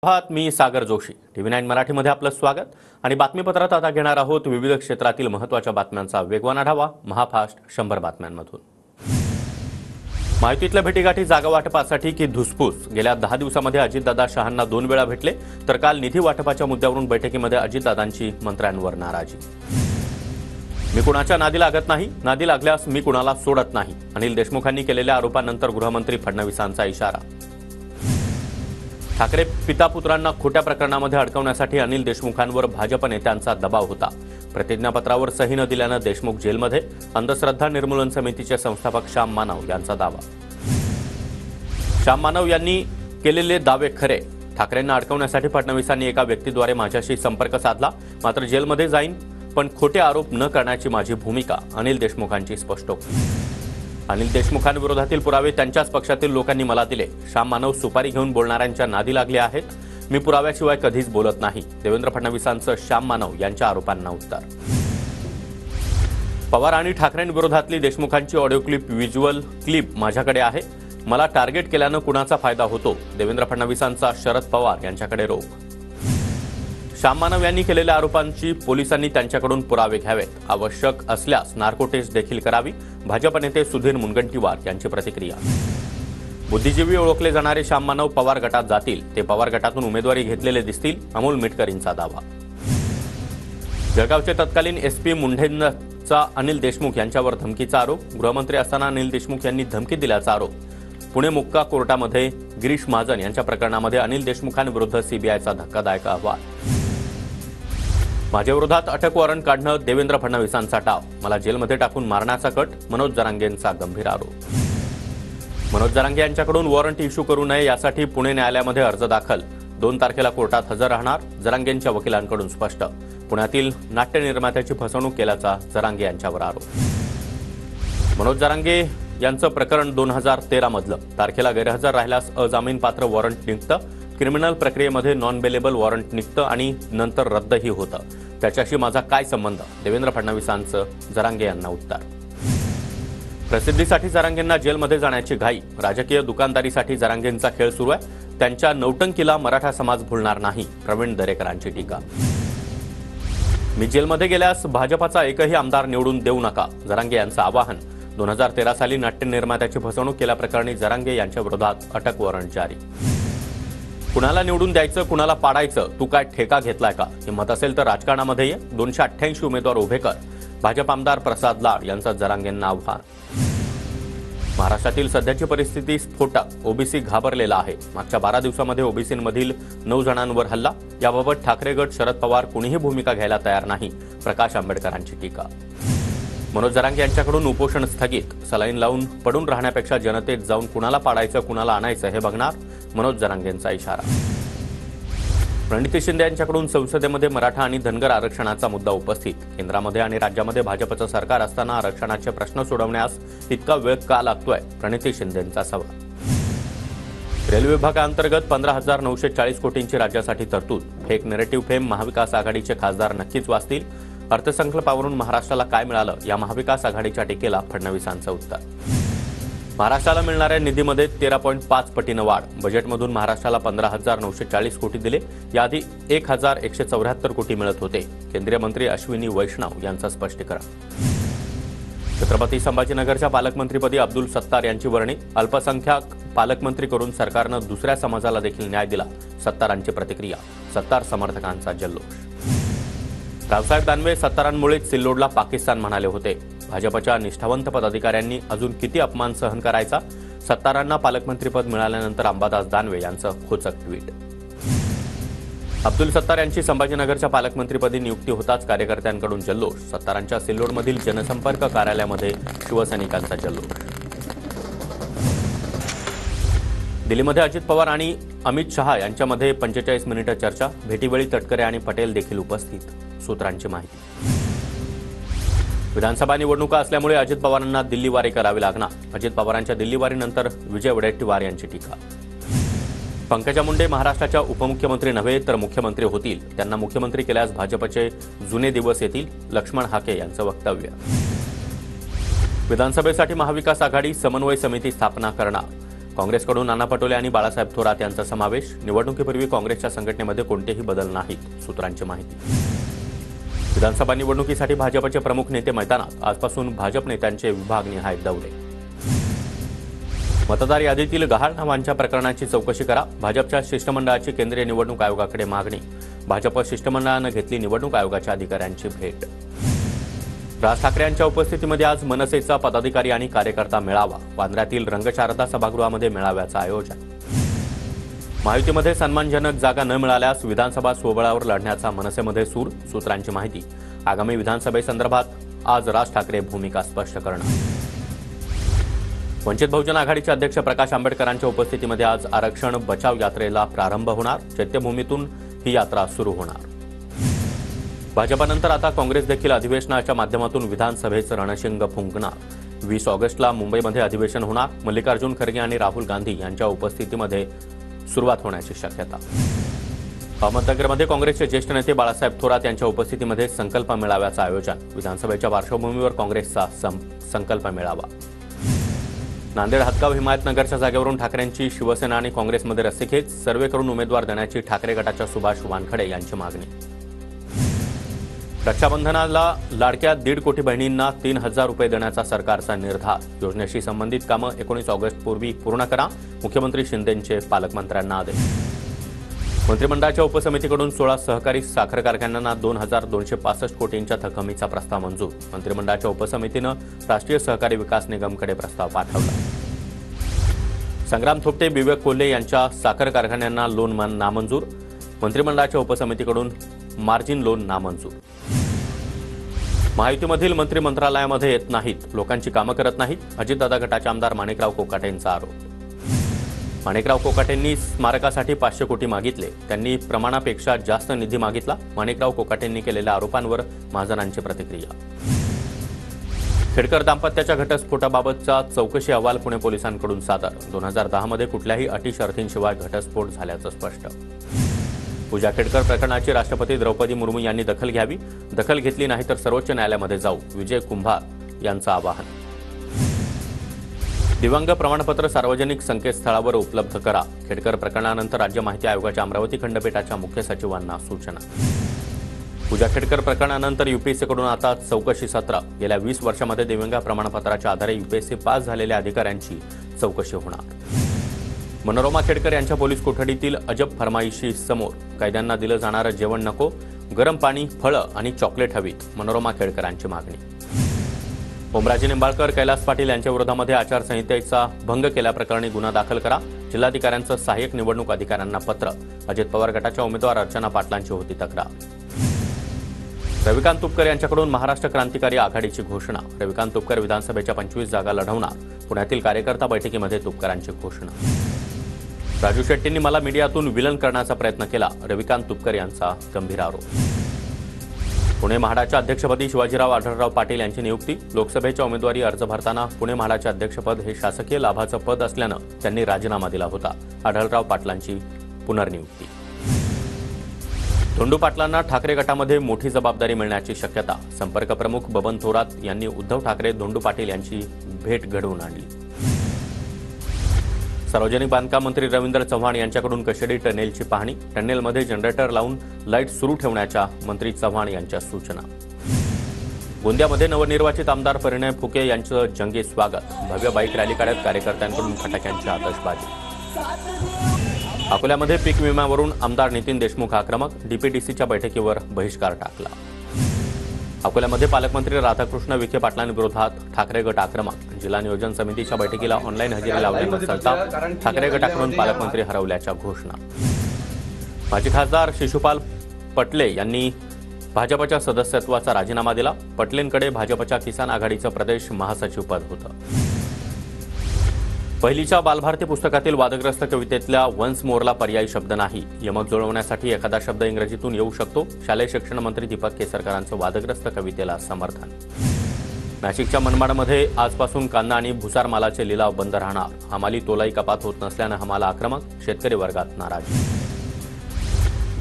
आहात मी सागर जोशी टीव्ही 9 मराठीमध्ये आपलं स्वागत आणि बातमीपत्रात आता घेणार आहोत विविध क्षेत्रातील महत्त्वाच्या बातम्यांचा वेगवान आढावा महाफास्ट 100 बातम्यांमधून। माहितीतल्या भेटीगाठी जागा वाटपासाठी की धुसफूस गेल्या 10 दिवसांमध्ये अजितदादा शहांना 2 वेळा भेटले तर काल निधी वाटपाच्या मुद्द्यावरून बैठकीमध्ये अजितदादांची मंत्र्यांवर नाराजी। मी कुणाच्या नादी लागत नाही, नादी लागल्यास मी कुणाला सोडत नाही, अनिल देशमुखांनी केलेल्या आरोपानंतर गृहमंत्री फडणवीसांचा इशारा। ठाकरे पिता पुत्रांना खोट्या प्रकरणामध्ये अडकवण्यासाठी अनिल देशमुखांवर भाजप नेत्यांचा दबाव होता। प्रतिज्ञापत्रावर सही न दिल्यानं देशमुख जेलमध्ये, अंधश्रद्धा निर्मूलन समितीचे संस्थापक श्याम मानव यांचा दावा। श्याम मानव यांनी केलेले दावे खरे, ठाकरेंना अडकवण्यासाठी फडणवीसांनी एका व्यक्तीद्वारे माझ्याशी संपर्क साधला, मात्र जेलमध्ये जाईन पण खोटे आरोप न करण्याची माझी भूमिका, अनिल देशमुखांची स्पष्टोक्ती। अनिल देशमुखांविरोधातील पुरावे त्यांच्याच पक्षातील लोकांनी मला दिले, श्याम मानव सुपारी घेऊन बोलणाऱ्यांच्या नादी लागले आहेत, मी पुराव्याशिवाय कधीच बोलत नाही, देवेंद्र फडणवीसांचं श्याम मानव यांच्या आरोपांना उत्तर। पवार आणि ठाकरेंविरोधातली देशमुखांची ऑडिओ क्लिप व्हिज्युअल क्लिप माझ्याकडे आहे, मला टार्गेट केल्यानं कुणाचा फायदा होतो, देवेंद्र फडणवीसांचा शरद पवार यांच्याकडे रोख। श्याम मानव यांनी केलेल्या आरोपांची पोलिसांनी त्यांच्याकडून पुरावे घ्यावेत, आवश्यक असल्यास नार्को टेस्ट देखील करावी, भाजप नेते सुधीर मुनगंटीवार यांची प्रतिक्रिया। बुद्धिजीवी ओळखले जाणारे श्याम मानव पवार गटात जातील, ते पवार गटातून उमेदवारी घेतलेले दिसतील, अमोल मिटकरींचा दावा। जळगावचे तत्कालीन एसपी मुंढेंचा अनिल देशमुख यांच्यावर धमकीचा आरोप, गृहमंत्री असताना अनिल देशमुख यांनी धमकी दिल्याचा आरोप। पुणे मुक्का कोर्टामध्ये गिरीश महाजन यांच्या प्रकरणामध्ये अनिल देशमुखांविरुद्ध सीबीआयचा धक्कादायक अहवाल। माझ्याविरोधात अटक वॉरंट काढणं देवेंद्र फडणवीसांचा डाव, मला जेलमध्ये टाकून मारण्याचा कट, मनोज जरांगेंचा गंभीर आरोप। मनोज जरांगे यांच्याकडून वॉरंट इश्यू करू नये यासाठी पुणे न्यायालयामध्ये अर्ज दाखल, 2 तारखेला कोर्टात हजर राहणार, जरांगेंच्या वकिलांकडून स्पष्ट। पुण्यातील नाट्य निर्मात्याची फसवणूक केल्याचा जरांगे यांच्यावर आरोप। मनोज जरांगे यांचं प्रकरण 2013 मधलं, तारखेला गैरहजर राहिल्यास अजामीनपात्र वॉरंट निघतं, क्रिमिनल प्रक्रियेमध्ये नॉन बेलेबल वॉरंट निघतं आणि नंतर रद्दही होतं, त्याच्याशी माझा काय संबंध, देवेंद्र फडणवीसांचं जरांगे यांना उत्तर। प्रसिद्धीसाठी जरांगेंना जेलमध्ये जाण्याची घाई, राजकीय दुकानदारीसाठी जरांगेंचा खेळ सुरू आहे, त्यांच्या नौटंकीला मराठा समाज भुलणार नाही, प्रवीण दरेकरांची टीका। मी जेलमध्ये गेल्यास भाजपाचा एकही आमदार निवडून देऊ नका, जरांगे यांचं आवाहन। 2013 साली नाट्य निर्मात्याची फसवणूक केल्याप्रकरणी जरांगे यांच्या विरोधात अटक वॉरंट जारी। कुणाला निवडून द्यायचं, कुणाला पाडायचं, तू काय ठेका घेतलाय का, हिंमत असेल तर राजकारणामध्ये ये, 288 उमेदवार उभे कर, भाजप आमदार प्रसाद लाड यांचं जरांगेंना आव्हान। महाराष्ट्रातील सध्याची परिस्थिती स्फोटक, ओबीसी घाबरलेला आहे, मागच्या 12 दिवसांमध्ये ओबीसींमधील 9 जणांवर हल्ला, याबाबत ठाकरे गट, शरद पवार कुणीही भूमिका घ्यायला तयार नाही, प्रकाश आंबेडकरांची टीका। मनोज जरांगे यांच्याकडून उपोषण स्थगित, सलाईन लावून पडून राहण्यापेक्षा जनतेत जाऊन कुणाला पाडायचं, कुणाला आणायचं हे बघणार, मनोज जरांगेंचा इशारा। प्रणिती शिंदे यांच्याकडून संसदेमध्ये मराठा आणि धनगर आरक्षणाचा मुद्दा उपस्थित, केंद्रामध्ये आणि राज्यामध्ये भाजपचं सरकार असताना आरक्षणाचे प्रश्न सोडवण्यास इतका वेळ का लागतोय, प्रणिती शिंदेंचा सवाल। रेल्वे विभागाअंतर्गत 15,940 कोटींची राज्यासाठी तरतूद, फेक नेरेटिव्ह फेम महाविकास आघाडीचे खासदार नक्कीच वाचतील, अर्थसंकल्पावरून महाराष्ट्राला काय मिळालं या महाविकास आघाडीच्या टीकेला फडणवीसांचं उत्तर। महाराष्ट्राला मिळणाऱ्या निधीमध्ये 13.5 पटीनं वाढ, बजेटमधून महाराष्ट्राला 15,940 कोटी दिले, याआधी 1,174 कोटी मिळत होते, केंद्रीय मंत्री अश्विनी वैष्णव यांचं स्पष्टीकरण। छत्रपती संभाजीनगरच्या पालकमंत्रीपदी अब्दुल सत्तार यांची वर्णी, अल्पसंख्याक पालकमंत्री करून सरकारनं दुसऱ्या समाजाला देखील न्याय दिला, सत्तारांची प्रतिक्रिया, सत्तार समर्थकांचा जल्लोष। रावसाहेब दानवे सत्तारांमुळेच सिल्लोडला पाकिस्तान म्हणाले होते, भाजपच्या निष्ठावंत पदाधिकाऱ्यांनी अजून किती अपमान सहन करायचा, सत्तारांना पालकमंत्रीपद मिळाल्यानंतर अंबादास दानवे यांचं खोचक ट्विट। अब्दुल सत्तार यांची संभाजीनगरच्या पालकमंत्रीपदी नियुक्ती होताच कार्यकर्त्यांकडून जल्लोष, सत्तारांच्या सिल्लोडमधील जनसंपर्क कार्यालयामध्ये शिवसैनिकांचा जल्लोष। दिल्लीमध्ये अजित पवार आणि अमित शहा यांच्यामध्ये 45 मिनिटं चर्चा, भेटीवेळी तटकरे आणि पटेल देखील उपस्थित, सूत्रांची माहिती। विधानसभा निवडणुका असल्यामुळे अजित पवारांना दिल्लीवारी करावी लागणार, अजित पवारांच्या दिल्लीवारीनंतर विजय वडेट्टीवार यांची टीका। पंकजा मुंडे महाराष्ट्राच्या उपमुख्यमंत्री नव्हे तर मुख्यमंत्री होतील, त्यांना मुख्यमंत्री केल्यास भाजपचे जुने दिवस येतील, लक्ष्मण हाके यांचं वक्तव्य। विधानसभेसाठी महाविकास आघाडी समन्वय समिती स्थापना करणार, काँग्रेसकडून नाना पटोले आणि बाळासाहेब थोरात यांचा समावेश. निवडणुकीपूर्वी काँग्रेसच्या संघटनेमध्ये कोणतेही बदल नाहीत, सूत्रांची माहिती. विधानसभा निवडणुकीसाठी भाजपचे प्रमुख नेते मैदानात. आजपासून भाजप नेत्यांचे विभागनिहाय दौरे. मतदार यादीतील गहाळ नावांच्या प्रकरणाची चौकशी करा. भाजपच्या शिष्टमंडळाची केंद्रीय निवडणूक आयोगाकडे मागणी. भाजप शिष्टमंडळानं घेतली निवडणूक आयोगाच्या अधिकाऱ्यांची भेट. राज ठाकरे यांच्या उपस्थितीमध्ये आज मनसेचा पदाधिकारी आणि कार्यकर्ता मेळावा. वांद्र्यातील रंगशारदा सभागृहामध्ये मेळाव्याचं आयोजन. महायुतीमध्ये सन्मानजनक जागा न मिळाल्यास विधानसभा स्वबळावर लढण्याचा मनसेमध्ये सूर, सूत्रांची माहिती. आगामी विधानसभेसंदर्भात आज राज ठाकरे भूमिका स्पष्ट करणार. वंचित बहुजन आघाडीचे अध्यक्ष प्रकाश आंबेडकरांच्या उपस्थितीमध्ये आज आरक्षण बचाव यात्रेला प्रारंभ होणार. चैत्यभूमीतून ही यात्रा सुरू होणार. भाजपानंतर आता काँग्रेस देखील अधिवेशनाच्या माध्यमातून विधानसभेचं रणशिंग फुंकणार. 20 ऑगस्टला मुंबईमध्ये अधिवेशन होणार. मल्लिकार्जुन खरगे आणि राहुल गांधी यांच्या उपस्थितीमध्ये सुरुवात होण्याची शक्यता. अहमदनगरमध्ये काँग्रेसचे ज्येष्ठ नेते बाळासाहेब थोरात यांच्या उपस्थितीमध्ये संकल्प मेळाव्याचं आयोजन. विधानसभेच्या पार्श्वभूमीवर काँग्रेसचा संकल्प मेळावा. नांदेड हदगाव हिमायतनगरच्या जागेवरून ठाकरेंची शिवसेना आणि काँग्रेसमध्ये रस्सीखेच. सर्वे करून उमेदवार देण्याची ठाकरे गटाच्या सुभाष वानखडे यांची मागणी. रक्षाबंधनाला लाडक्या 1.5 कोटी बहिणींना 3,000 रुपये देण्याचा सरकारचा निर्धार. योजनेशी संबंधित कामं 19 ऑगस्टपूर्वी पूर्ण करा. मुख्यमंत्री शिंदेंचे पालकमंत्र्यांना आदेश. मंत्रिमंडळाच्या उपसमितीकडून 16 सहकारी साखर कारखान्यांना 2,265 कोटींच्या थकमीचा प्रस्ताव मंजूर. मंत्रिमंडळाच्या उपसमितीनं राष्ट्रीय सहकारी विकास निगमकडे प्रस्ताव पाठवला. संग्राम थोपटे, विवेक कोल्हे यांच्या साखर कारखान्यांना लोन नामंजूर. मंत्रिमंडळाच्या उपसमितीकडून मार्जिन लोन नामंजूर. महायुतीमधील मंत्री मंत्रालयामध्ये येत नाहीत, लोकांची कामं करत नाहीत. अजितदादा गटाचे आमदार माणिकराव कोकाटेंचा आरोप. माणिकराव कोकाटेंनी स्मारकासाठी 500 कोटी मागितले. त्यांनी प्रमाणापेक्षा जास्त निधी मागितला. माणिकराव कोकाटेंनी केलेल्या आरोपांवर महाजनांची प्रतिक्रिया. खेडकर दाम्पत्याच्या घटस्फोटाबाबतचा चौकशी अहवाल पुणे पोलिसांकडून सादर. 2010 मध्ये कुठल्याही अटी शर्थींशिवाय घटस्फोट झाल्याचं स्पष्ट. पूजा खेडकर प्रकरणाची राष्ट्रपती द्रौपदी मुर्मू यांनी दखल घ्यावी. दखल घेतली नाही तर सर्वोच्च न्यायालयामध्ये जाऊ, विजय कुंभार यांचं आवाहन. दिव्यांग प्रमाणपत्र सार्वजनिक संकेतस्थळावर उपलब्ध करा. खेडकर प्रकरणानंतर राज्य माहिती आयोगाच्या अमरावती खंडपीठाच्या मुख्य सचिवांना सूचना. पूजा खेडकर प्रकरणानंतर यूपीएससीकडून आता चौकशी सत्र. गेल्या 20 वर्षांमध्ये दिव्यांग प्रमाणपत्राच्या आधारे यूपीएससी पास झालेल्या अधिकाऱ्यांची चौकशी होणार. मनोरमा खेडकर यांच्या पोलीस कोठडीतील अजब फरमाईशी समोर. कैद्यांना दिलं जाणारं जेवण नको, गरम पाणी, फळं आणि चॉकलेट हवीत. मनोरमा खेडकरांची मागणी. ओमराजे निंबाळकर, कैलास पाटील यांच्या विरोधामध्ये आचारसंहितेचा भंग केल्याप्रकरणी गुन्हा दाखल करा. जिल्हाधिकाऱ्यांचं सहाय्यक निवडणूक अधिकाऱ्यांना पत्र. अजित पवार गटाच्या उमेदवार अर्चना पाटलांची होती तक्रार. रविकांत तुपकर यांच्याकडून महाराष्ट्र क्रांतिकारी आघाडीची घोषणा. रविकांत तुपकर विधानसभेच्या 25 जागा लढवणार. पुण्यातील कार्यकर्ता बैठकीमध्ये तुपकरांची घोषणा. राजू शेट्टींनी मला मीडियातून विलन करण्याचा प्रयत्न केला. रविकांत तुपकर यांचा गंभीर आरोप. पुणे म्हाडाच्या अध्यक्षपदी शिवाजीराव आढळराव पाटील यांची नियुक्ती. लोकसभेच्या उमेदवारी अर्ज भरताना पुणे म्हाडाचे अध्यक्षपद हे शासकीय लाभाचं पद असल्यानं त्यांनी राजीनामा दिला होता. आढळराव पाटलांची पुनर्नियुक्ती. धोंडू पाटलांना ठाकरे गटामध्ये मोठी जबाबदारी मिळण्याची शक्यता. संपर्क प्रमुख बबन थोरात यांनी उद्धव ठाकरे, धोंडू पाटील यांची भेट घडवून आणली. सार्वजनिक बांधकाम मंत्री रवींद्र चव्हाण यांच्याकडून कशेडी टनेलची पाहणी. टनेलमध्ये जनरेटर लावून लाईट सुरू ठेवण्याच्या मंत्री चव्हाण यांच्या सूचना. गोंदियामध्ये नवनिर्वाचित आमदार परिणय फुके यांचं जंगी स्वागत. भव्य बाईक रॅली काढत कार्यकर्त्यांकडून फटाक्यांची आतषबाजी. अकोल्यामध्ये पीक विम्यावरून आमदार नितीन देशमुख आक्रमक. डीपीडीसीच्या बैठकीवर बहिष्कार टाकला. अकोल्यामध्ये पालकमंत्री राधाकृष्ण विखे पाटलांविरोधात ठाकरे गट आक्रमक. जिल्हा नियोजन समितीच्या बैठकीला ऑनलाईन हजेरी लावल्यानं चलता ठाकरे गटाकडून पालकमंत्री हरवल्याच्या घोषणा. माजी खासदार शिशुपाल पटले यांनी भाजपच्या सदस्यत्वाचा राजीनामा दिला. पटलेंकडे भाजपच्या किसान आघाडीचं प्रदेश महासचिव पद होतं. पहिलीच्या बालभारती पुस्तकातील वादग्रस्त कवितेतल्या वन्स मोरला पर्यायी शब्द नाही. यमक जुळवण्यासाठी एखादा शब्द इंग्रजीतून येऊ शकतो. शालेय शिक्षण मंत्री दीपक केसरकरांचं वादग्रस्त कवितेला समर्थन. नाशिकच्या मनमाडमध्ये आजपासून कांदा आणि भुसार मालाचे लिलाव बंद राहणार. हमाली तोलाई कपात होत नसल्यानं हमाला आक्रमक. शेतकरी वर्गात नाराजी.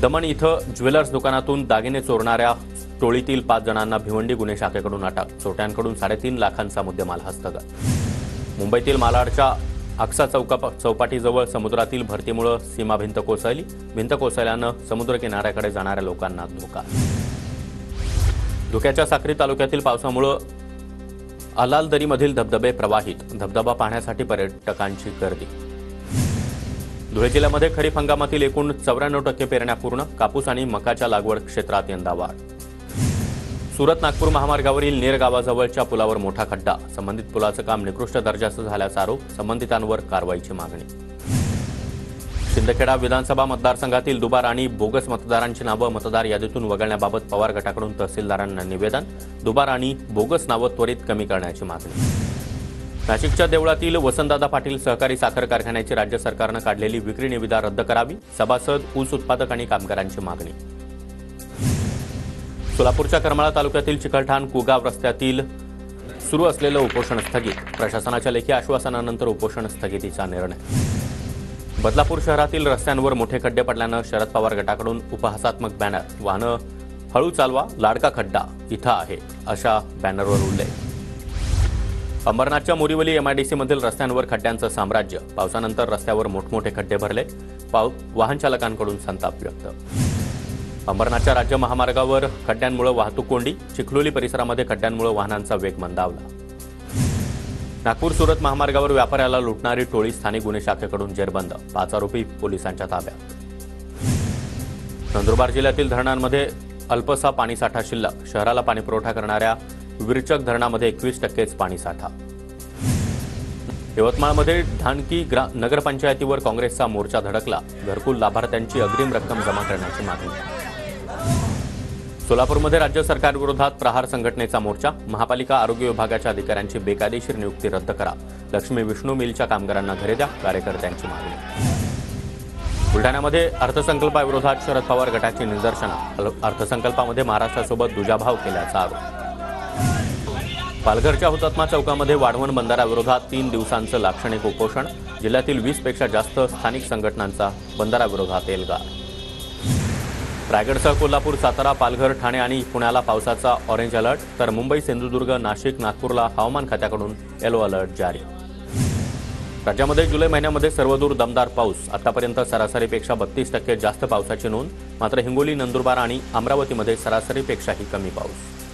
दमण इथं ज्वेलर्स दुकानातून दागिने चोरणाऱ्या टोळीतील 5 जणांना भिवंडी गुन्हे शाखेकडून अटक. चोरट्यांकडून 3.5 लाखांचा मुद्देमाल हस्तगत. मुंबईतील मालाडच्या आक्सा चौपाटीजवळ समुद्रातील भरतीमुळे सीमा भिंत कोसळली. भिंत कोसळल्यानं समुद्र किनाऱ्याकडे जाणाऱ्या लोकांना धोका. धोक्याच्या साक्री तालुक्यातील पावसामुळे अलालदरीमधील धबधबे प्रवाहित. धबधबा पाहण्यासाठी पर्यटकांची गर्दी. धुळे जिल्ह्यामध्ये खरीप हंगामातील एकूण 94% पेरण्या पूर्ण. कापूस आणि मकाच्या लागवड क्षेत्रात यंदा वाढ. सुरत नागपूर महामार्गावरील नेर गावाजवळच्या पुलावर मोठा खड्डा. संबंधित पुलाचं काम निकृष्ट दर्जाचं झाल्याचा आरोप. संबंधितांवर कारवाईची मागणी. शिंदखेडा विधानसभा मतदारसंघातील दुबार आणि बोगस मतदारांची नावं मतदार यादीतून वगळण्याबाबत पवार गटाकडून तहसीलदारांना निवेदन. दुबार आणि बोगस नावं त्वरित कमी करण्याची मागणी. नाशिकच्या देवळातील वसंतदादा पाटील सहकारी साखर कारखान्याची राज्य सरकारनं काढलेली विक्री निविदा रद्द करावी. सभासद, ऊस उत्पादक आणि कामगारांची मागणी. सोलापूरच्या करमाळा तालुक्यातील चिकलठाण कुगाव रस्त्यातील सुरू असलेलं उपोषण स्थगित. प्रशासनाच्या लेखी आश्वासनानंतर उपोषण स्थगितीचा निर्णय. बदलापूर शहरातील रस्त्यांवर मोठे खड्डे पडल्यानं शरद पवार गटाकडून उपहासात्मक बॅनर. वाहनं हळू चालवा, लाडका खड्डा इथं आहे अशा बॅनरवर उल्लेख. अंबरनाथच्या मोरीवली MIDCमधील रस्त्यांवर खड्ड्यांचं साम्राज्य. पावसानंतर रस्त्यावर मोठमोठे खड्डे भरले. वाहन चालकांकडून संताप व्यक्त. अंबरनाथच्या राज्य महामार्गावर खड्ड्यांमुळे वाहतूक कोंडी. चिखलोली परिसरामध्ये खड्ड्यांमुळे वाहनांचा वेग मंदावला. नागपूर सुरत महामार्गावर व्यापाऱ्याला लुटणारी टोळी. स्थानिक गुन्हे शाखेकडून जेरबंद. 5 आरोपी पोलिसांच्या ताब्यात. नंदुरबार जिल्ह्यातील धरणांमध्ये अल्पसा पाणीसाठा शिल्लक. शहराला पाणीपुरवठा करणाऱ्या विरचक धरणामध्ये 21%च पाणीसाठा. यवतमाळमध्ये ढानकी नगरपंचायतीवर काँग्रेसचा मोर्चा धडकला. घरकुल लाभार्थ्यांची अग्रिम रक्कम जमा करण्याची मागणी. सोलापूरमध्ये राज्य सरकारविरोधात प्रहार संघटनेचा मोर्चा. महापालिका आरोग्य विभागाच्या अधिकाऱ्यांची बेकायदेशीर नियुक्ती रद्द करा. लक्ष्मी विष्णू मिलच्या कामगारांना घरे द्या. कार्यकर्त्यांची मागणी. बुलढाण्यामध्ये अर्थसंकल्पाविरोधात शरद पवार गटाची निदर्शनं. अर्थसंकल्पामध्ये महाराष्ट्रासोबत दुजाभाव केल्याचा आरोप. पालघरच्या हुतात्मा चौकामध्ये वाढवण बंधाऱ्याविरोधात 3 दिवसांचं लाक्षणिक उपोषण. जिल्ह्यातील 20पेक्षा जास्त स्थानिक संघटनांचा बंधाऱ्याविरोधात एल्गार. रायगडसह कोल्हापूर, सातारा, पालघर, ठाणे आणि पुण्याला पावसाचा ऑरेंज अलर्ट. तर मुंबई, सिंधुदुर्ग, नाशिक, नागपूरला हवामान खात्याकडून येलो अलर्ट जारी. राज्यामध्ये जुलै महिन्यामध्ये सर्वदूर दमदार पाऊस. आतापर्यंत सरासरीपेक्षा 32% जास्त पावसाची नोंद. मात्र हिंगोली, नंदुरबार आणि अमरावतीमध्ये सरासरीपेक्षाही कमी पाऊस.